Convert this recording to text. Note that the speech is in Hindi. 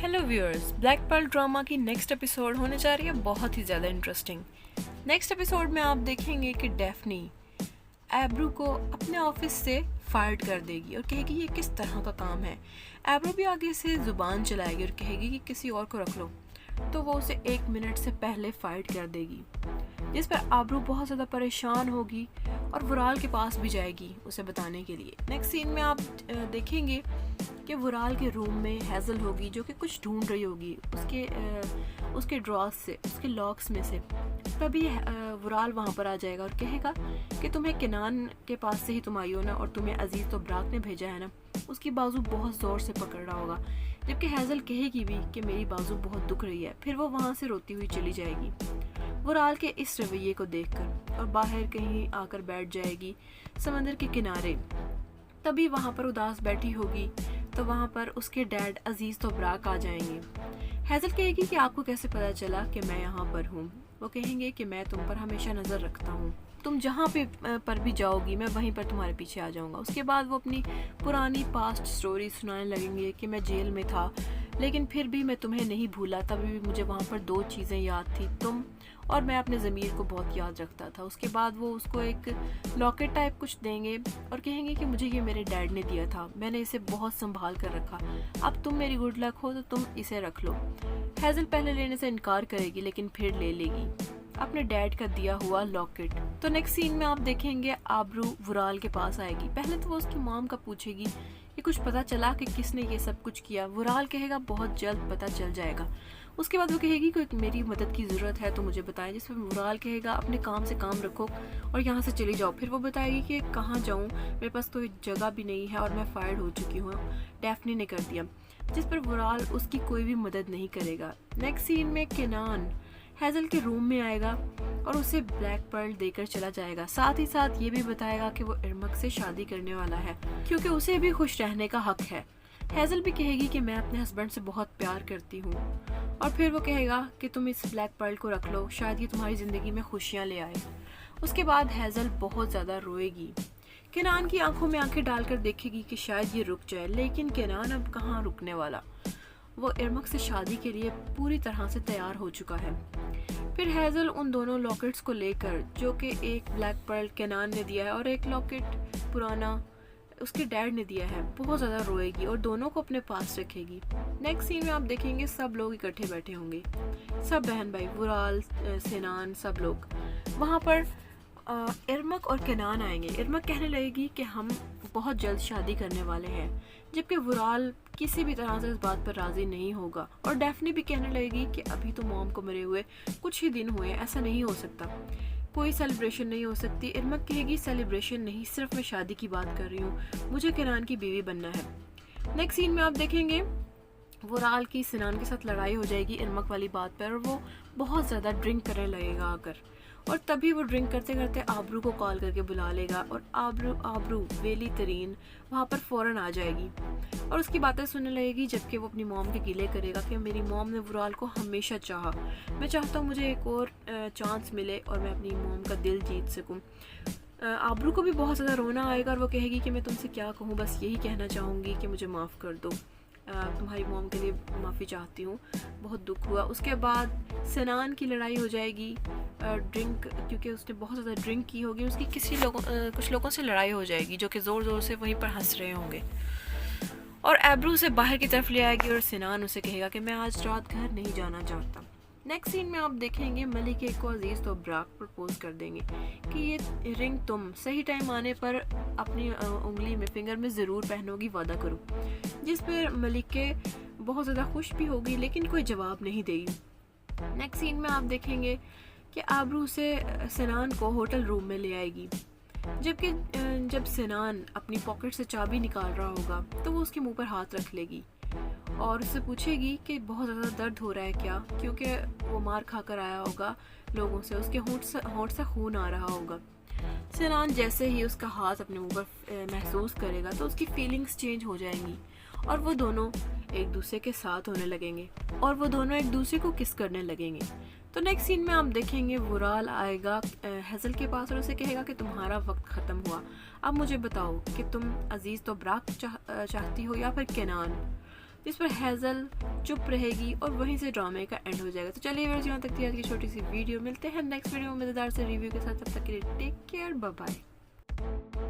Hello viewers, black pearl drama की नेक्स्ट एपिसोड होने जा रही है बहुत ही ज़्यादा इंटरेस्टिंग। नेक्स्ट एपिसोड में आप देखेंगे कि डेफनी एब्रू को अपने ऑफिस से फायर कर देगी और कहेगी ये किस तरह का काम है। एब्रू भी आगे से ज़ुबान चलाएगी और कहेगी कि किसी और को रख लो, तो वो उसे 1 मिनट से पहले फाइट कर देगी, जिस पर आबरू बहुत ज़्यादा परेशान होगी और वुराल के पास भी जाएगी उसे बताने के लिए। नेक्स्ट सीन में आप देखेंगे कि वुराल के रूम में हैज़ल होगी जो कि कुछ ढूंढ रही होगी उसके ड्रॉस से, उसके लॉक्स में से। तभी वुराल वहाँ पर आ जाएगा और कहेगा कि तुम्हें किनान के पास से ही तुम आई हो ना, और तुम्हें अजीज़ तो ब्राक ने भेजा है ना। उसकी बाजू बहुत ज़ोर से पकड़ रहा होगा, जबकि हैज़ल कहेगी भी कि मेरी बाजू बहुत दुख रही है। फिर वो वहाँ से रोती हुई चली जाएगी वुराल के इस रवैये को देखकर, और बाहर कहीं आकर बैठ जाएगी समंदर के किनारे। तभी वहाँ पर उदास बैठी होगी तो वहाँ पर उसके डैड अजीज़ तो ब्राक आ जाएंगे। हैज़ल कहेगी कि आपको कैसे पता चला कि मैं यहाँ पर हूँ। वो कहेंगे कि मैं तुम पर हमेशा नज़र रखता हूँ, तुम जहाँ पे पर भी जाओगी मैं वहीं पर तुम्हारे पीछे आ जाऊँगा। उसके बाद वो अपनी पुरानी पास्ट स्टोरी सुनाने लगेंगे कि मैं जेल में था लेकिन फिर भी मैं तुम्हें नहीं भूला। तभी भी मुझे वहाँ पर 2 चीज़ें याद थी, तुम और मैं अपने ज़मीर को बहुत याद रखता था। उसके बाद वो उसको एक लॉकेट टाइप कुछ देंगे और कहेंगे कि मुझे ये मेरे डैड ने दिया था, मैंने इसे बहुत संभाल कर रखा, अब तुम मेरी गुड लक हो तो तुम इसे रख लो। हैज़ल पहले लेने से इनकार करेगी लेकिन फिर ले लेगी अपने डैड का दिया हुआ लॉकेट। तो नेक्स्ट सीन में आप देखेंगे आबरू वुराल के पास आएगी। पहले तो वो उसकी मॉम का पूछेगी कि कुछ पता चला कि किसने ये सब कुछ किया। वुराल कहेगा बहुत जल्द पता चल जाएगा। उसके बाद वो कहेगी कि मेरी मदद की ज़रूरत है तो मुझे बताएं, जिस पर वुराल कहेगा अपने काम से काम रखो और यहाँ से चली जाओ। फिर वो बताएगी कि कहाँ जाऊँ, मेरे पास तो जगह भी नहीं है और मैं फायर हो चुकी हूँ, डेफनी ने कर दिया, जिस पर वुराल उसकी कोई भी मदद नहीं करेगा। नेक्स्ट सीन में केनान हैज़ल के रूम में आएगा और उसे ब्लैक पर्ल देकर चला जाएगा। साथ ही साथ ये भी बताएगा कि वो इरमक से शादी करने वाला है क्योंकि उसे भी खुश रहने का हक है। हैज़ल भी कहेगी कि मैं अपने हस्बैंड से बहुत प्यार करती हूँ, और फिर वो कहेगा कि तुम इस ब्लैक पर्ल को रख लो, शायद ये तुम्हारी ज़िंदगी में खुशियाँ ले आए। उसके बाद हैज़ल बहुत ज़्यादा रोएगी। केनान की आंखों में आंखें डालकर देखेगी कि शायद ये रुक जाए, लेकिन केनान अब कहाँ रुकने वाला, वो इरमक से शादी के लिए पूरी तरह से तैयार हो चुका है। फिर हैज़ल उन दोनों लॉकेट्स को लेकर, जो कि एक ब्लैक पर्ल केनान ने दिया है और एक लॉकेट पुराना उसके डैड ने दिया है, बहुत ज़्यादा रोएगी और दोनों को अपने पास रखेगी। नेक्स्ट सीन में आप देखेंगे सब लोग इकट्ठे बैठे होंगे, सब बहन भाई, वुराल, सेनान, सब लोग। वहाँ पर इरमक और केनान आएंगे। इरमक कहने लगेगी कि हम बहुत जल्द शादी करने वाले हैं, जबकि वुराल किसी भी तरह से इस बात पर राज़ी नहीं होगा। और डेफनी भी कहने लगेगी कि अभी तो मॉम को मरे हुए कुछ ही दिन हुए, ऐसा नहीं हो सकता, कोई सेलिब्रेशन नहीं हो सकती। इरमक कहेगी सेलिब्रेशन नहीं, सिर्फ मैं शादी की बात कर रही हूँ, मुझे केनान की बीवी बनना है। नेक्स्ट सीन में आप देखेंगे वुराल की सिनान के साथ लड़ाई हो जाएगी इरमक वाली बात पर, और वो बहुत ज़्यादा ड्रिंक करने लगेगा आकर, और तभी वो ड्रिंक करते करते आबरू को कॉल करके बुला लेगा और आबरू वेली तरीन वहाँ पर फ़ौरन आ जाएगी और उसकी बातें सुनने लगेगी, जबकि वो अपनी मॉम के गिले करेगा कि मेरी मॉम ने वुराल को हमेशा चाहा, मैं चाहता हूँ मुझे एक और चांस मिले और मैं अपनी मॉम का दिल जीत सकूँ। आबरू को भी बहुत ज़्यादा रोना आएगा और वो कहेगी कि मैं तुमसे क्या कहूँ, बस यही कहना चाहूँगी कि मुझे माफ़ कर दो, तुम्हारी मॉम के लिए माफ़ी चाहती हूँ, बहुत दुख हुआ। उसके बाद सनान की लड़ाई हो जाएगी, ड्रिंक, क्योंकि उसने बहुत ज़्यादा ड्रिंक की होगी, उसकी कुछ लोगों से लड़ाई हो जाएगी जो कि ज़ोर ज़ोर से वहीं पर हंस रहे होंगे, और एब्रू उसे बाहर की तरफ ले आएगी और सिनान उसे कहेगा कि मैं आज रात घर नहीं जाना चाहता। नेक्स्ट सीन में आप देखेंगे मलिके को अजीज़ तो ब्राक प्रपोज कर देंगे कि ये रिंग तुम सही टाइम आने पर अपनी उंगली में, फिंगर में ज़रूर पहनोगी, वादा करो, जिस पर मलिके बहुत ज़्यादा खुश भी होगी लेकिन कोई जवाब नहीं देगी। नेक्स्ट सीन में आप देखेंगे कि आबरू से सिनान को होटल रूम में ले आएगी, जबकि जब सिनान अपनी पॉकेट से चाबी निकाल रहा होगा तो वो उसके मुंह पर हाथ रख लेगी और उससे पूछेगी कि बहुत ज़्यादा दर्द हो रहा है क्या, क्योंकि वो मार खाकर आया होगा लोगों से, उसके होंठ से खून आ रहा होगा। सिनान जैसे ही उसका हाथ अपने मुंह पर महसूस करेगा तो उसकी फीलिंग्स चेंज हो जाएंगी और वो दोनों एक दूसरे के साथ होने लगेंगे और वो दोनों एक दूसरे को किस करने लगेंगे। तो नेक्स्ट सीन में आप देखेंगे वुराल आएगा हैज़ल के पास और उसे कहेगा कि तुम्हारा वक्त ख़त्म हुआ, अब मुझे बताओ कि तुम अजीज़ तो ब्राक चाहती हो या फिर केनान। जिस पर हेज़ल चुप रहेगी और वहीं से ड्रामे का एंड हो जाएगा। तो चलिए व्यूअर्स, यहाँ तक थी आज की छोटी सी वीडियो। मिलते हैं नेक्स्ट वीडियो में मज़ेदार से रिव्यू के साथ। तब तक के लिए टेक केयर, बाय बाय।